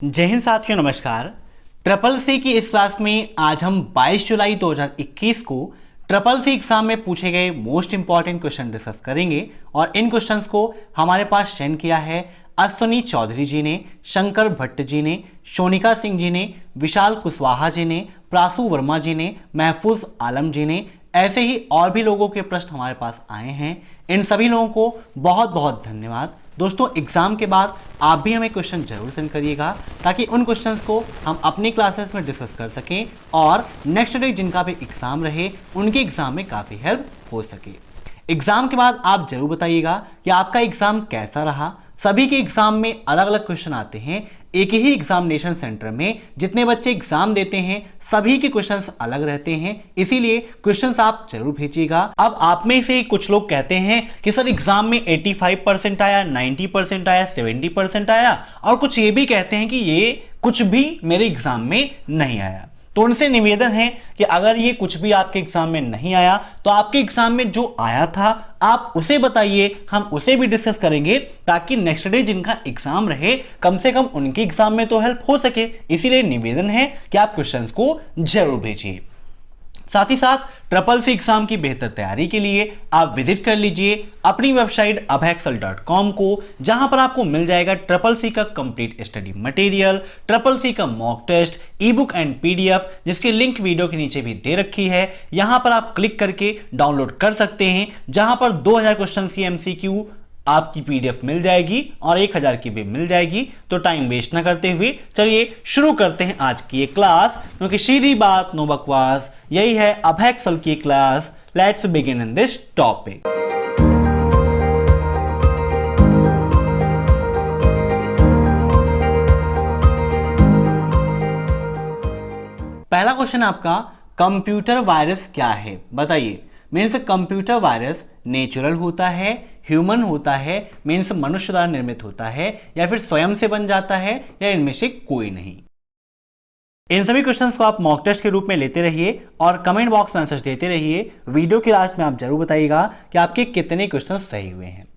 जय हिंद साथियों, नमस्कार। ट्रिपल सी की इस क्लास में आज हम 22 जुलाई 2021 को ट्रिपल सी एग्जाम में पूछे गए मोस्ट इंपॉर्टेंट क्वेश्चन डिस्कस करेंगे। और इन क्वेश्चंस को हमारे पास सेंड किया है अश्विनी चौधरी जी ने, शंकर भट्ट जी ने, सोनिका सिंह जी ने, विशाल कुशवाहा जी ने, प्रासू वर्मा जी ने, महफूज आलम जी ने। ऐसे ही और भी लोगों के प्रश्न हमारे पास आए हैं। इन सभी लोगों को बहुत बहुत धन्यवाद। दोस्तों, एग्जाम के बाद आप भी हमें क्वेश्चन जरूर सेंड करिएगा ताकि उन क्वेश्चंस को हम अपनी क्लासेस में डिस्कस कर सकें और नेक्स्ट डे जिनका भी एग्जाम रहे उनके एग्जाम में काफ़ी हेल्प हो सके। एग्जाम के बाद आप जरूर बताइएगा कि आपका एग्जाम कैसा रहा। सभी के एग्जाम में अलग अलग क्वेश्चन आते हैं। एक ही एग्जामिनेशन सेंटर में जितने बच्चे एग्जाम देते हैं सभी के क्वेश्चंस अलग रहते हैं, इसीलिए क्वेश्चंस आप जरूर भेजिएगा। अब आप में से कुछ लोग कहते हैं कि सर एग्जाम में 85% आया, 90% आया, 70% आया, और कुछ ये भी कहते हैं कि ये कुछ भी मेरे एग्जाम में नहीं आया। तो उनसे निवेदन है कि अगर ये कुछ भी आपके एग्जाम में नहीं आया तो आपके एग्जाम में जो आया था आप उसे बताइए, हम उसे भी डिस्कस करेंगे ताकि नेक्स्ट डे जिनका एग्जाम रहे कम से कम उनके एग्जाम में तो हेल्प हो सके। इसीलिए निवेदन है कि आप क्वेश्चंस को जरूर भेजिए। साथ ही साथ ट्रिपल सी एग्जाम की बेहतर तैयारी के लिए आप विजिट कर लीजिए अपनी वेबसाइट abhaexcel.com को, जहां पर आपको मिल जाएगा ट्रिपल सी का complete study material, triple C का mock test, e book and PDF, जिसकी लिंक वीडियो के नीचे भी दे रखी है। यहां पर आप क्लिक करके डाउनलोड कर सकते हैं, जहां पर 2000 क्वेश्चन की एमसीक्यू आपकी पीडीएफ मिल जाएगी और 1000 की भी मिल जाएगी। तो टाइम वेस्ट ना करते हुए चलिए शुरू करते हैं आज की ये क्लास, क्योंकि सीधी बात नो बकवास, यही है अभेक्सल की class. Let's begin in this topic. पहला क्वेश्चन आपका, कंप्यूटर वायरस क्या है बताइए। मीन्स कंप्यूटर वायरस नेचुरल होता है, ह्यूमन होता है, मीन्स मनुष्य द्वारा निर्मित होता है, या फिर स्वयं से बन जाता है, या इनमें से कोई नहीं। इन सभी क्वेश्चंस को आप मॉक टेस्ट के रूप में लेते रहिए और कमेंट बॉक्स में आंसर्स देते रहिए। वीडियो के लास्ट में आप जरूर बताइएगा कि आपके कितने क्वेश्चंस सही हुए हैं।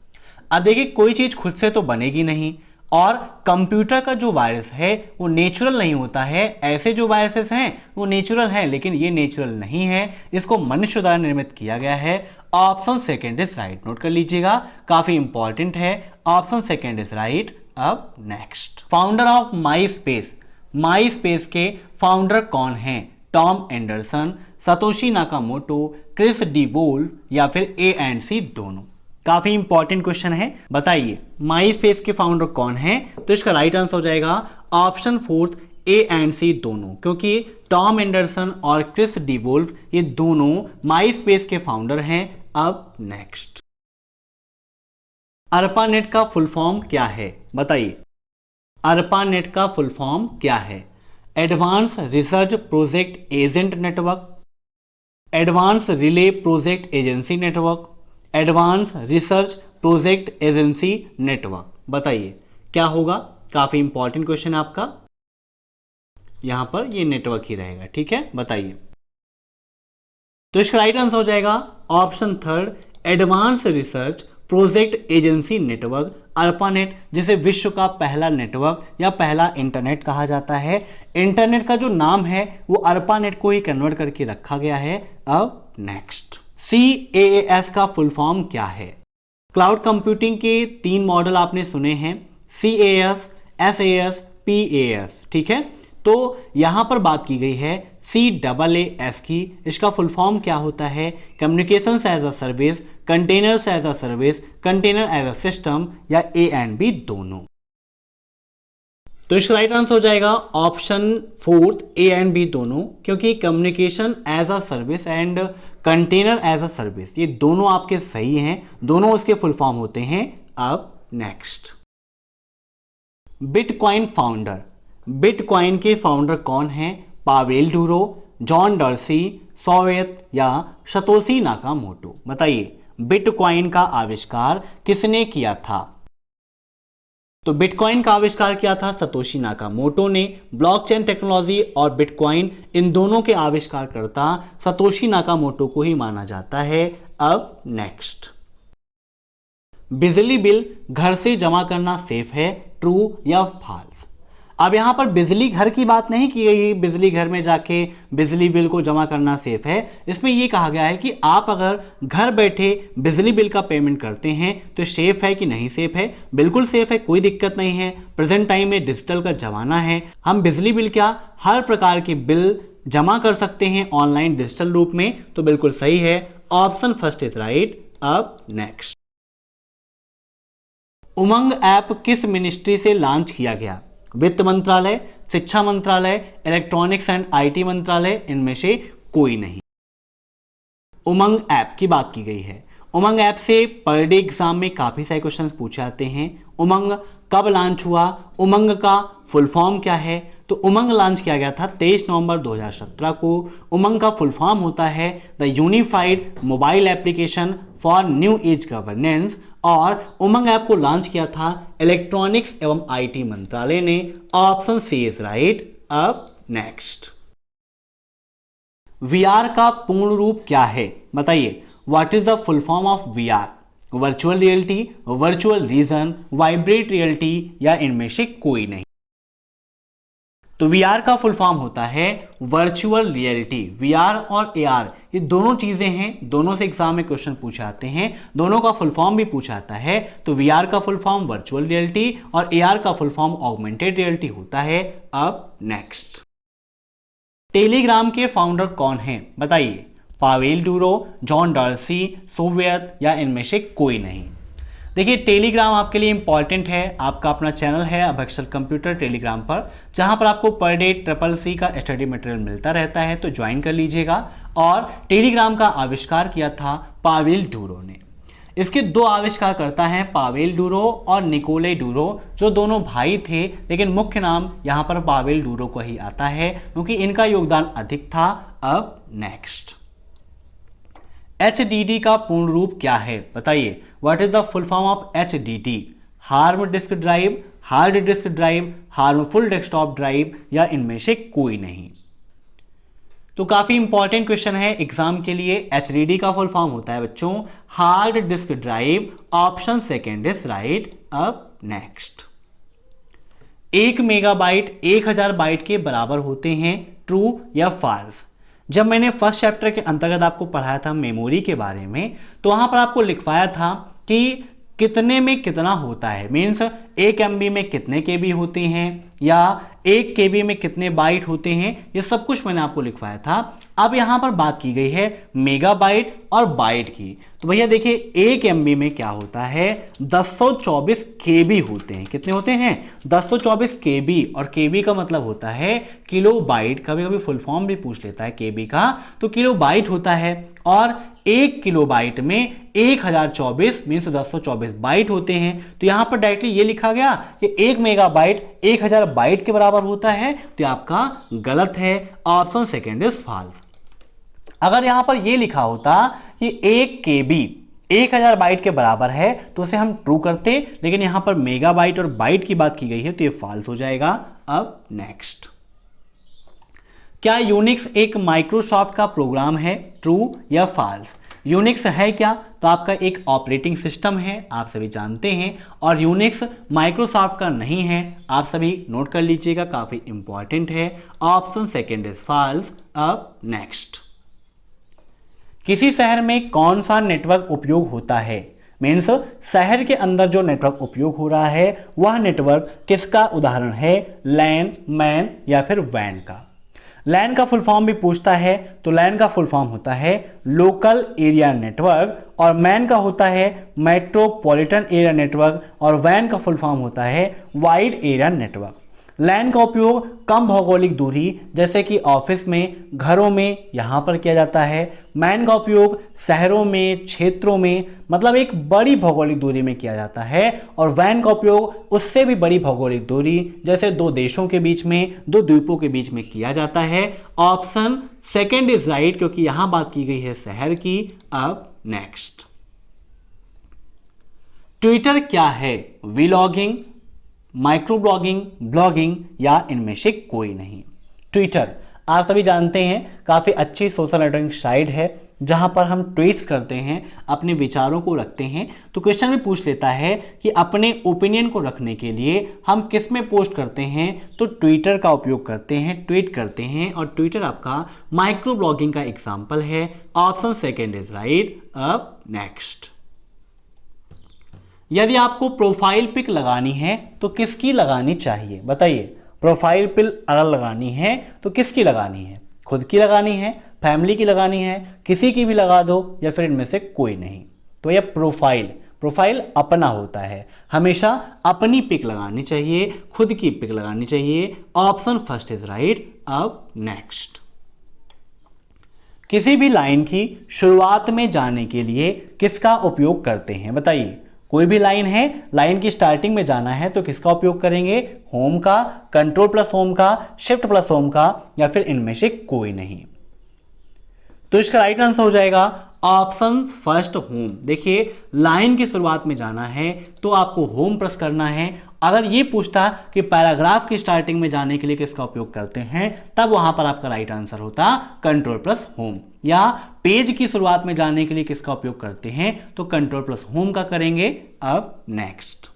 अब देखिए, कोई चीज खुद से तो बनेगी नहीं, और कंप्यूटर का जो वायरस है वो नेचुरल नहीं होता है। ऐसे जो वायरसेस हैं वो नेचुरल हैं, लेकिन ये नेचुरल नहीं है, इसको मनुष्य द्वारा निर्मित किया गया है। Option second is right, note कर लीजिएगा, काफी इंपॉर्टेंट है। Option second is right. अब next, founder of MySpace, MySpace के फाउंडर कौन हैं? Tom Anderson, Satoshi Nakamoto, Chris DeWolfe, या फिर ए एंड सी दोनों? काफी इंपॉर्टेंट क्वेश्चन है, बताइए माई स्पेस के फाउंडर कौन है? तो इसका राइट आंसर हो जाएगा ऑप्शन फोर्थ, ए एंड सी दोनों, क्योंकि टॉम एंडरसन और क्रिस डी वोल्फ ये दोनों माई स्पेस के फाउंडर हैं। अब नेक्स्ट, अर्पानेट का फुल फॉर्म क्या है बताइए। अर्पानेट का फुल फॉर्म क्या है? Advance research project agent network, advance relay project agency network, advance research project agency network, बताइए क्या होगा? काफी इंपॉर्टेंट क्वेश्चन है आपका, यहां पर ये नेटवर्क ही रहेगा, ठीक है, बताइए। तो इसका राइट आंसर हो जाएगा option third, advance research project agency network, ARPANET, जिसे विश्व का पहला नेटवर्क या पहला इंटरनेट कहा जाता है। इंटरनेट का जो नाम है वो अर्पानेट को ही कन्वर्ट करके रखा गया है। अब नेक्स्ट, CAAS का फुल फॉर्म क्या है? क्लाउड कंप्यूटिंग के 3 मॉडल आपने सुने हैं, CAS, SAS, PAS, ठीक है। तो यहां पर बात की गई है CAAS की। इसका फुल फॉर्म क्या होता है? Communication as a service, containers as a service, container as a system, या ए एंड बी दोनों? तो इसका राइट आंसर हो जाएगा option fourth, A and B दोनों, क्योंकि communication as a service and container as a service ये दोनों आपके सही हैं, दोनों उसके फुल फॉर्म होते हैं। अब नेक्स्ट, बिटकॉइन फाउंडर, बिटकॉइन के फाउंडर कौन हैं? Pavel Durov, John Dorsey, Soviet, या सतोशी नाकामोटो? बताइए बिटकॉइन का आविष्कार किसने किया था? तो बिटकॉइन का आविष्कार किया था सतोशी नाकामोटो ने। ब्लॉकचेन टेक्नोलॉजी और बिटकॉइन इन दोनों के आविष्कारकर्ता सतोशी नाकामोटो को ही माना जाता है। अब नेक्स्ट, बिजली बिल घर से जमा करना सेफ है, ट्रू या फॉल्स? अब यहाँ पर बिजली घर की बात नहीं की गई, बिजली घर में जाके बिजली बिल को जमा करना सेफ है। इसमें ये कहा गया है कि आप अगर घर बैठे बिजली बिल का पेमेंट करते हैं तो सेफ है कि नहीं सेफ है। बिल्कुल सेफ है, कोई दिक्कत नहीं है। प्रेजेंट टाइम में डिजिटल का जमाना है, हम बिजली बिल क्या हर प्रकार के बिल जमा कर सकते हैं ऑनलाइन डिजिटल रूप में, तो बिल्कुल सही है। Option first is right. अब नेक्स्ट, उमंग ऐप किस मिनिस्ट्री से लॉन्च किया गया? वित्त मंत्रालय, शिक्षा मंत्रालय, इलेक्ट्रॉनिक्स एंड आईटी मंत्रालय, इनमें से कोई नहीं। उमंग ऐप की बात की गई है। उमंग ऐप से पर डे एग्जाम में काफी सारे क्वेश्चन पूछे जाते हैं। उमंग कब लॉन्च हुआ? उमंग का फुल फॉर्म क्या है? तो उमंग लॉन्च किया गया था 23 नवंबर 2017 को। उमंग का फुल फॉर्म होता है the unified mobile application for new age governance, और उमंग ऐप को लॉन्च किया था इलेक्ट्रॉनिक्स एवं आईटी मंत्रालय ने। Option C is right. अब नेक्स्ट, वीआर का पूर्ण रूप क्या है? बताइए, what is the full form of VR? Virtual reality, virtual region, vibrate reality, या इनमें से कोई नहीं। तो वीआर का फुल फॉर्म होता है वर्चुअल रियलिटी। वीआर और एआर ये दोनों चीजें हैं, दोनों से एग्जाम में क्वेश्चन पूछे आते हैं, दोनों का फुल फॉर्म भी पूछा आता है। तो वीआर का फुल फॉर्म वर्चुअल रियलिटी और एआर का फुल फॉर्म ऑगमेंटेड रियलिटी होता है। अब नेक्स्ट, टेलीग्राम के फाउंडर कौन हैं? बताइए, Pavel Durov, John Dorsey, Soviet, या इनमें से कोई नहीं। देखिए, टेलीग्राम आपके लिए इंपॉर्टेंट है। आपका अपना चैनल है अभक्षर कंप्यूटर टेलीग्राम पर, जहां पर आपको पर डे CCC का स्टडी मटेरियल मिलता रहता है, तो ज्वाइन कर लीजिएगा। और टेलीग्राम का आविष्कार किया था पावेल डूरो ने। इसके दो आविष्कारकर्ता हैं, पावेल डूरो और निकोले डूरो, जो दोनों भाई थे, लेकिन मुख्य नाम यहाँ पर पावेल डूरो को ही आता है क्योंकि इनका योगदान अधिक था। अब नेक्स्ट, HDD का पूर्ण रूप क्या है? बताइए, what is the full form of HDD? Hard disk drive, hard disk drive, harmful desktop drive, या इनमें से कोई नहीं। तो काफी इंपॉर्टेंट क्वेश्चन है एग्जाम के लिए। HDD का फुल फॉर्म होता है बच्चों hard disk drive. Option second is right. अब नेक्स्ट, 1 मेगाबाइट 1000 बाइट के बराबर होते हैं, ट्रू या फॉल्स? जब मैंने फर्स्ट चैप्टर के अंतर्गत आपको पढ़ाया था मेमोरी के बारे में, तो वहां पर आपको लिखवाया था कि कितने में कितना होता है, मीन्स 1 MB में कितने KB होते हैं या 1 KB में कितने बाइट होते हैं, ये सब कुछ मैंने आपको लिखवाया था। अब यहां पर बात की गई है मेगाबाइट और बाइट की। तो भैया देखिए, 1 MB में क्या होता है, 1024 KB होते हैं। कितने होते हैं? 1024 KB, और KB का मतलब होता है किलो बाइट। कभी कभी फुल फॉर्म भी पूछ लेता है KB का, तो किलो बाइट होता है। और 1 किलो बाइट में 1024 मीन्स 1024 बाइट होते हैं। तो यहां पर डायरेक्टली ये लिखा गया कि 1 मेगाबाइट 1000 बाइट के बराबर होता है, तो आपका गलत है। Option second is false. अगर यहां पर ये लिखा होता कि 1 KB 1000 बाइट के बराबर है, तो उसे हम ट्रू करते, लेकिन यहां पर मेगाबाइट और बाइट की बात की गई है, तो ये फॉल्स हो जाएगा। अब नेक्स्ट, क्या यूनिक्स एक माइक्रोसॉफ्ट का प्रोग्राम है, ट्रू या फॉल्स? यूनिक्स है क्या? तो आपका एक ऑपरेटिंग सिस्टम है, आप सभी जानते हैं, और यूनिक्स माइक्रोसॉफ्ट का नहीं है, आप सभी नोट कर लीजिएगा, काफी इंपॉर्टेंट है। Option second is false. अब नेक्स्ट, किसी शहर में कौन सा नेटवर्क उपयोग होता है? मीन्स शहर के अंदर जो नेटवर्क उपयोग हो रहा है वह नेटवर्क किसका उदाहरण है? लैन, मैन, या फिर वैन का? लैन का फुल फॉर्म भी पूछता है, तो लैन का फुल फॉर्म होता है लोकल एरिया नेटवर्क, और मैन का होता है मेट्रोपॉलिटन एरिया नेटवर्क, और वैन का फुल फॉर्म होता है वाइड एरिया नेटवर्क। लैन का उपयोग कम भौगोलिक दूरी जैसे कि ऑफिस में, घरों में, यहाँ पर किया जाता है। मैन का उपयोग शहरों में, क्षेत्रों में, मतलब एक बड़ी भौगोलिक दूरी में किया जाता है। और वैन का उपयोग उससे भी बड़ी भौगोलिक दूरी जैसे 2 देशों के बीच में, 2 द्वीपों के बीच में किया जाता है। ऑप्शन सेकेंड इज राइट, क्योंकि यहां बात की गई है शहर की। अब नेक्स्ट, ट्विटर क्या है? वीलॉगिंग, माइक्रो ब्लॉगिंग, ब्लॉगिंग, या इनमें से कोई नहीं। ट्विटर आप सभी जानते हैं काफ़ी अच्छी सोशल नेटवर्किंग साइट है जहां पर हम ट्वीट्स करते हैं, अपने विचारों को रखते हैं। तो क्वेश्चन में पूछ लेता है कि अपने ओपिनियन को रखने के लिए हम किस में पोस्ट करते हैं, तो ट्विटर का उपयोग करते हैं, ट्वीट करते हैं। और ट्विटर आपका माइक्रो ब्लॉगिंग का एग्जाम्पल है। Option second is right. अब नेक्स्ट, यदि आपको प्रोफाइल पिक लगानी है तो किसकी लगानी चाहिए, बताइए। प्रोफाइल पिक अगर लगानी है तो किसकी लगानी है, खुद की लगानी है, फैमिली की लगानी है, किसी की भी लगा दो, या फिर इनमें से कोई नहीं। तो यह प्रोफाइल अपना होता है, हमेशा अपनी पिक लगानी चाहिए, खुद की पिक लगानी चाहिए। Option first is right. अब नेक्स्ट, किसी भी लाइन की शुरुआत में जाने के लिए किसका उपयोग करते हैं, बताइए। कोई भी लाइन है, लाइन की स्टार्टिंग में जाना है तो किसका उपयोग करेंगे, होम का, कंट्रोल प्लस होम का, शिफ्ट प्लस होम का, या फिर इनमें से कोई नहीं। तो इसका राइट आंसर हो जाएगा ऑप्शन फर्स्ट होम। देखिए, लाइन की शुरुआत में जाना है तो आपको होम प्रेस करना है। अगर ये पूछता कि पैराग्राफ की स्टार्टिंग में जाने के लिए किसका उपयोग करते हैं, तब वहां पर आपका राइट आंसर होता कंट्रोल प्लस होम। या पेज की शुरुआत में जाने के लिए किसका उपयोग करते हैं, तो कंट्रोल प्लस होम का करेंगे। अब नेक्स्ट,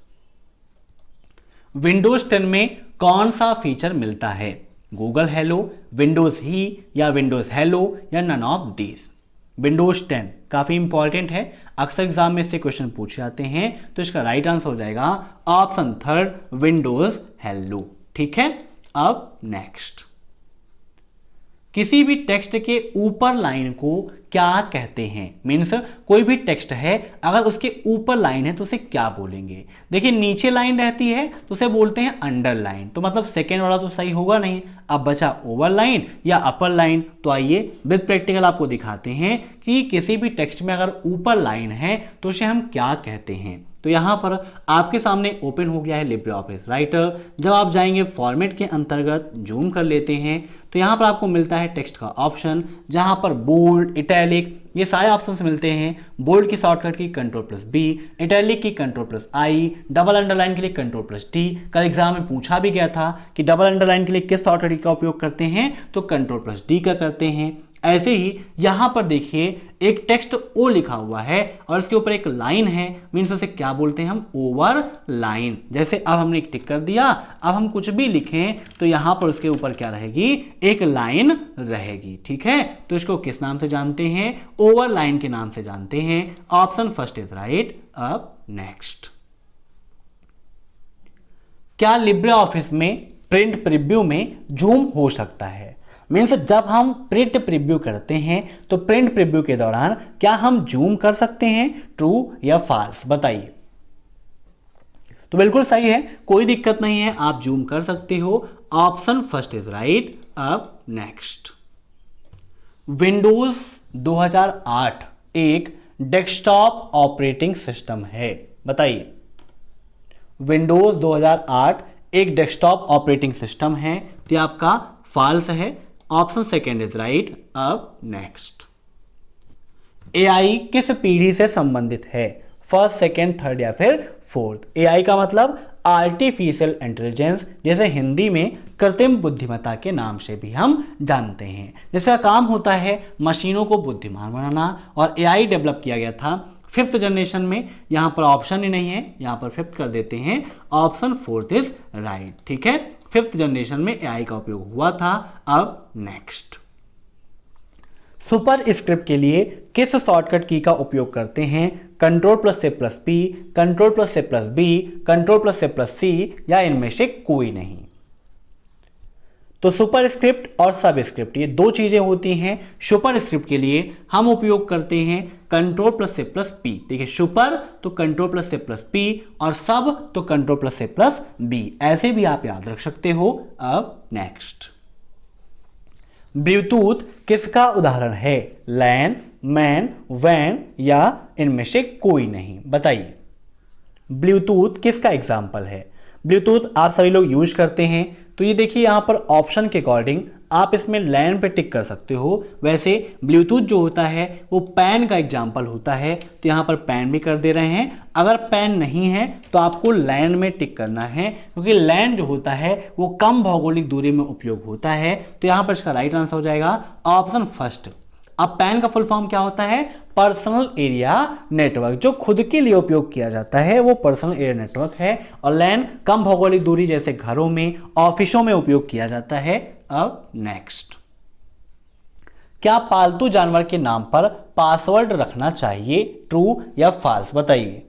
विंडोज 10 में कौन सा फीचर मिलता है, गूगल हेलो, विंडोज ही, या विंडोज हेलो, या नन ऑफ दीज। विंडोज 10 काफी इंपॉर्टेंट है, अक्सर एग्जाम में से क्वेश्चन पूछे जाते हैं। तो इसका राइट आंसर हो जाएगा ऑप्शन थर्ड, विंडोज हेलो। ठीक है। अब नेक्स्ट, किसी भी टेक्स्ट के ऊपर लाइन को क्या कहते हैं, मीन्स कोई भी टेक्स्ट है अगर उसके ऊपर लाइन है तो उसे क्या बोलेंगे। देखिए, नीचे लाइन रहती है तो उसे बोलते हैं अंडरलाइन, तो मतलब सेकेंड वाला तो सही होगा नहीं। अब बचा ओवर लाइन या अपर लाइन। तो आइए विद प्रैक्टिकल आपको दिखाते हैं कि किसी भी टेक्स्ट में अगर ऊपर लाइन है तो उसे हम क्या कहते हैं। तो यहां पर आपके सामने ओपन हो गया है लिब्रे ऑफिस राइटर। जब आप जाएंगे फॉर्मेट के अंतर्गत, जूम कर लेते हैं, तो यहां पर आपको मिलता है टेक्स्ट का ऑप्शन, जहां पर बोल्ड, इटैलिक, ये सारे ऑप्शंस मिलते हैं। बोल्ड की शॉर्टकट की कंट्रोल प्लस बी, इटैलिक की कंट्रोल प्लस आई, डबल अंडरलाइन के लिए कंट्रोल प्लस डी। कल एग्जाम में पूछा भी गया था कि डबल अंडरलाइन के लिए किस शॉर्टकट का उपयोग करते हैं, तो कंट्रोल प्लस डी का करते हैं। ऐसे ही यहां पर देखिए एक टेक्स्ट ओ लिखा हुआ है और इसके ऊपर एक लाइन है, मीन्स उसे क्या बोलते हैं हम, ओवर लाइन। जैसे अब हमने एक टिक कर दिया, अब हम कुछ भी लिखें तो यहां पर उसके ऊपर क्या रहेगी, एक लाइन रहेगी। ठीक है। तो इसको किस नाम से जानते हैं, ओवर लाइन के नाम से जानते हैं। Option first is right. अब नेक्स्ट, क्या लिब्रे ऑफिस में प्रिंट प्रीव्यू में जूम हो सकता है, मीन्स जब हम प्रिंट प्रीव्यू करते हैं तो प्रिंट प्रीव्यू के दौरान क्या हम जूम कर सकते हैं, ट्रू या फॉल्स, बताइए। तो बिल्कुल सही है, कोई दिक्कत नहीं है, आप जूम कर सकते हो। Option first is right. अब नेक्स्ट, विंडोज 2008 एक डेस्कटॉप ऑपरेटिंग सिस्टम है, बताइए। विंडोज 2008 एक डेस्कटॉप ऑपरेटिंग सिस्टम है, तो आपका फॉल्स है। Option second is right. अब नेक्स्ट, एआई किस पीढ़ी से संबंधित है, फर्स्ट, सेकेंड, थर्ड या फिर फोर्थ। एआई का मतलब आर्टिफिशियल इंटेलिजेंस, जैसे हिंदी में कृत्रिम बुद्धिमत्ता के नाम से भी हम जानते हैं। जिसका काम होता है मशीनों को बुद्धिमान बनाना, और एआई डेवलप किया गया था फिफ्थ जनरेशन में। यहां पर ऑप्शन ही नहीं है, यहां पर फिफ्थ कर देते हैं। Option fourth is right. ठीक है, फिफ्थ जनरेशन में एआई का उपयोग हुआ था। अब नेक्स्ट, सुपर स्क्रिप्ट के लिए किस शॉर्टकट की का उपयोग करते हैं, कंट्रोल प्लस से प्लस पी, कंट्रोल प्लस से प्लस बी, कंट्रोल प्लस से प्लस सी, या इनमें से कोई नहीं। तो सुपर स्क्रिप्ट और सब स्क्रिप्ट ये दो चीजें होती हैं। सुपर स्क्रिप्ट के लिए हम उपयोग करते हैं कंट्रोल प्लस से प्लस पी। देखिए, सुपर तो कंट्रोल प्लस से प्लस पी, और सब तो कंट्रोल प्लस से प्लस बी, ऐसे भी आप याद रख सकते हो। अब नेक्स्ट, ब्लूटूथ किसका उदाहरण है, लैन, मैन, वैन, या इनमें से कोई नहीं, बताइए। ब्लूटूथ किसका एग्जाम्पल है। ब्लूटूथ आप सभी लोग यूज करते हैं, तो ये देखिए यहां पर ऑप्शन के अकॉर्डिंग आप इसमें लैन पे टिक कर सकते हो। वैसे ब्लूटूथ जो होता है वो पैन का एग्जाम्पल होता है, तो यहाँ पर पैन भी कर दे रहे हैं। अगर पैन नहीं है तो आपको लैन में टिक करना है, क्योंकि लैन जो होता है वो कम भौगोलिक दूरी में उपयोग होता है। तो यहाँ पर इसका राइट आंसर हो जाएगा ऑप्शन फर्स्ट। अब पैन का फुल फॉर्म क्या होता है? Personal area network. जो खुद के लिए उपयोग किया जाता है वो पर्सनल एरिया नेटवर्क है। और लैन कम भौगोलिक दूरी जैसे घरों में, ऑफिसों में उपयोग किया जाता है। अब नेक्स्ट, क्या पालतू जानवर के नाम पर पासवर्ड रखना चाहिए? ट्रू या फॉल्स बताइए।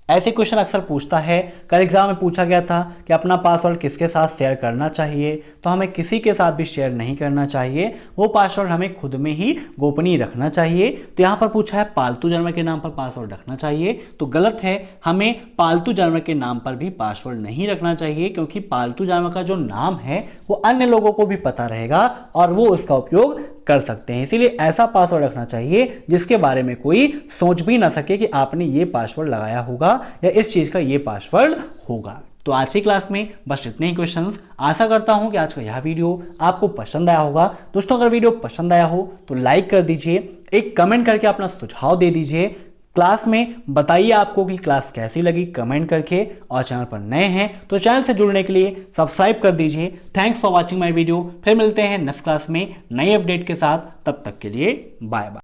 ऐसे क्वेश्चन अक्सर पूछता है। कल एग्जाम में पूछा गया था कि अपना पासवर्ड किसके साथ शेयर करना चाहिए, तो हमें किसी के साथ भी शेयर नहीं करना चाहिए, वो पासवर्ड हमें खुद में ही गोपनीय रखना चाहिए। तो यहाँ पर पूछा है पालतू जानवर के नाम पर पासवर्ड रखना चाहिए, तो गलत है। हमें पालतू जानवर के नाम पर भी पासवर्ड नहीं रखना चाहिए, क्योंकि पालतू जानवर का जो नाम है वो अन्य लोगों को भी पता रहेगा और वो उसका उपयोग कर सकते हैं। इसीलिए ऐसा पासवर्ड रखना चाहिए जिसके बारे में कोई सोच भी ना सके कि आपने ये पासवर्ड लगाया होगा या इस चीज का ये पासवर्ड होगा। तो आज की क्लास में बस इतने ही क्वेश्चंस। आशा करता हूं कि आज का यह वीडियो आपको पसंद आया होगा। दोस्तों, अगर वीडियो पसंद आया हो तो लाइक कर दीजिए, एक कमेंट करके अपना सुझाव दे दीजिए। क्लास में बताइए आपको कि क्लास कैसी लगी कमेंट करके, और चैनल पर नए हैं तो चैनल से जुड़ने के लिए सब्सक्राइब कर दीजिए। Thanks for watching my video. फिर मिलते हैं नेक्स्ट क्लास में नई अपडेट के साथ। तब तक के लिए बाय बाय।